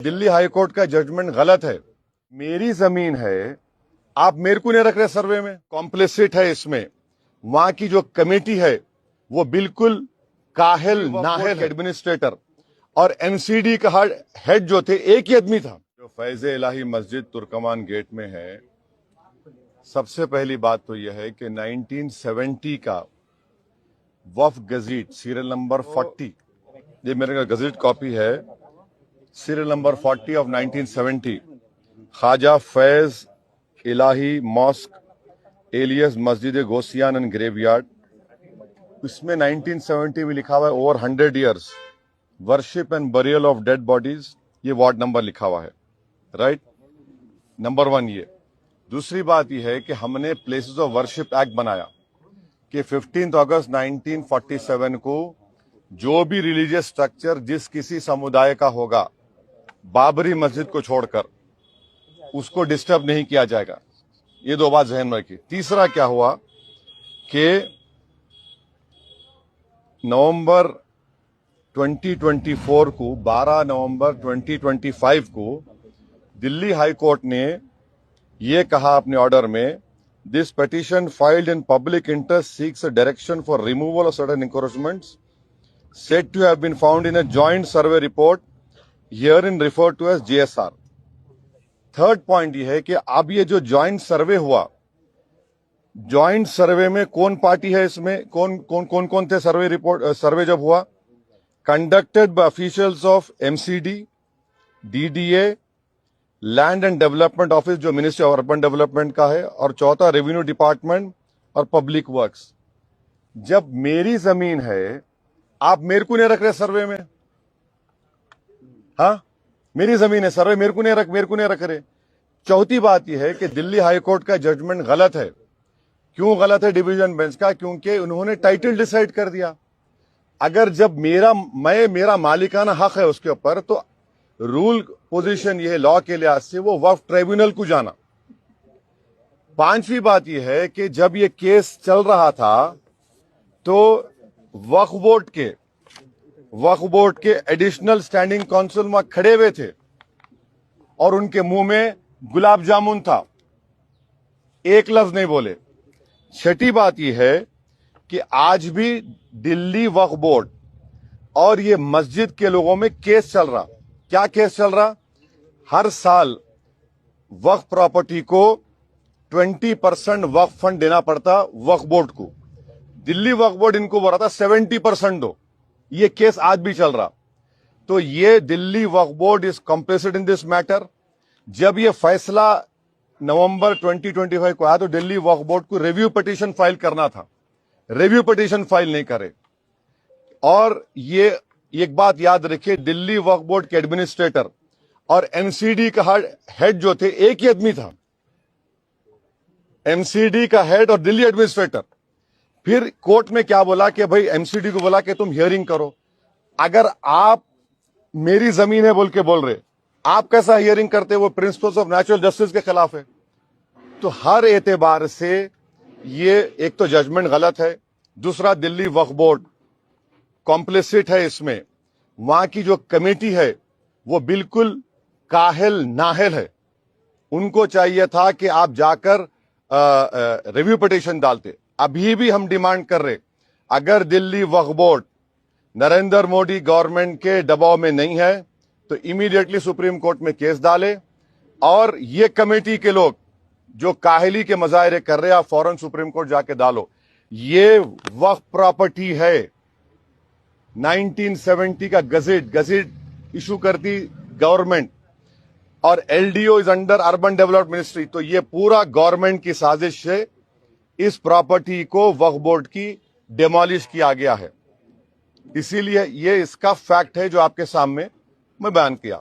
Delhi high court का judgement गलत है। मेरी जमीन है, आप मेरे को नहीं रख रहे सर्वे में, कॉम्प्लिसिट है इसमें। वहां की जो कमेटी है वो बिल्कुल काहिल नाहिल एडमिनिस्ट्रेटर और एमसीडी का हेड जो थे एक ही आदमी था। जो फैज इलाही मस्जिद तुर्कमान गेट में है, सबसे पहली बात तो यह है कि 1970 का वफ गजीट सीरियल नंबर 40, ये मेरे गजीट कॉपी है, serial number 40 of 1970, Khwaja Faiz Ilahi mosque alias Masjid Ghousiyan and graveyard. इसमें 1970 में लिखा हुआ है over 100 years worship and burial of dead bodies, ये वार्ड नंबर लिखा हुआ है, राइट। नंबर 1 ये। दूसरी बात यह है कि हमने प्लेसेस ऑफ वर्शिप एक्ट बनाया कि 15 अगस्त 1947 को जो भी रिलीजियस स्ट्रक्चर जिस किसी समुदाय का होगा, बाबरी मस्जिद को छोड़कर उसको डिस्टर्ब नहीं किया जाएगा। ये 2 बात ज़हन में रखिए। तीसरा क्या हुआ कि नवंबर 2024 को 12 नवंबर 2025 को दिल्ली हाई कोर्ट ने ये कहा अपने ऑर्डर में, this petition filed in public interest seeks a direction for removal of certain encroachments said to have been found in a joint survey report herein referred to as JSR। Third point ये है कि अब ये जो joint सर्वे हुआ, joint सर्वे में कौन party है, इसमें कौन थे सर्वे रिपोर्ट सर्वे जब हुआ, conducted by officials of MCD, DDA, land and development office जो मिनिस्ट्री ऑफ अर्बन डेवलपमेंट का है, और चौथा रेवेन्यू डिपार्टमेंट और पब्लिक वर्क्स। जब मेरी जमीन है, आप मेरे को नहीं रख रहे सर्वे में, हाँ मेरी जमीन है, सर्वे मेरे को नहीं रख रहे। चौथी बात यह है कि दिल्ली हाई कोर्ट का जजमेंट गलत है। क्यों गलत है डिवीजन बेंच का? क्योंकि उन्होंने टाइटल डिसाइड कर दिया। अगर जब मेरा मालिकाना हक है उसके ऊपर, तो रूल पोजीशन ये लॉ के लिहाज से वो वक्फ ट्राइब्यूनल को जाना। पांचवी बात यह है कि जब ये केस चल रहा था तो वक्फ बोर्ड के एडिशनल स्टैंडिंग काउंसिल में खड़े हुए थे और उनके मुंह में गुलाब जामुन था, एक लफ्ज नहीं बोले। छठी बात यह है कि आज भी दिल्ली वक्फ बोर्ड और ये मस्जिद के लोगों में केस चल रहा। क्या केस चल रहा? हर साल वक्फ प्रॉपर्टी को 20% वक्फ फंड देना पड़ता वक्फ बोर्ड को। दिल्ली वक्फ बोर्ड इनको बोल रहा था 70% दो। ये केस आज भी चल रहा। तो ये Delhi Waqf board is complicit in this matter. जब ये फैसला नवंबर 2025 को आया तो दिल्ली वक्फ बोर्ड को रिव्यू पिटीशन फाइल करना था, रिव्यू पिटीशन फाइल नहीं करे। और ये एक बात याद रखिए, दिल्ली वक्फ बोर्ड के एडमिनिस्ट्रेटर और एमसीडी का हेड जो थे एक ही आदमी था, एमसीडी का हेड और दिल्ली एडमिनिस्ट्रेटर। फिर कोर्ट में क्या बोला कि भाई एमसीडी को बोला कि तुम हियरिंग करो। अगर आप मेरी जमीन है बोल के बोल रहे, आप कैसा हियरिंग करते? वो प्रिंसिपल्स ऑफ नेचुरल जस्टिस के खिलाफ है। तो हर एतबार से ये एक तो जजमेंट गलत है, दूसरा दिल्ली वक्फ बोर्ड कॉम्प्लिसिट है इसमें। वहां की जो कमेटी है वो बिल्कुल काहिल नाहिल है। उनको चाहिए था कि आप जाकर रिव्यू पिटीशन डालते। अभी भी हम डिमांड कर रहे, अगर दिल्ली वक्फ बोर्ड नरेंद्र मोदी गवर्नमेंट के दबाव में नहीं है तो इमीडिएटली सुप्रीम कोर्ट में केस डाले, और ये कमेटी के लोग जो काहिली के मजाहरे कर रहे हैं, आप फौरन सुप्रीम कोर्ट जाके डालो। ये वक्फ प्रॉपर्टी है, 1970 का गजेट इशू करती गवर्नमेंट, और LDO is under urban development ministry. तो ये पूरा गवर्नमेंट की साजिश से इस प्रॉपर्टी को वक्फ बोर्ड की डेमोलिश किया गया है। इसीलिए ये इसका फैक्ट है जो आपके सामने मैं बयान किया।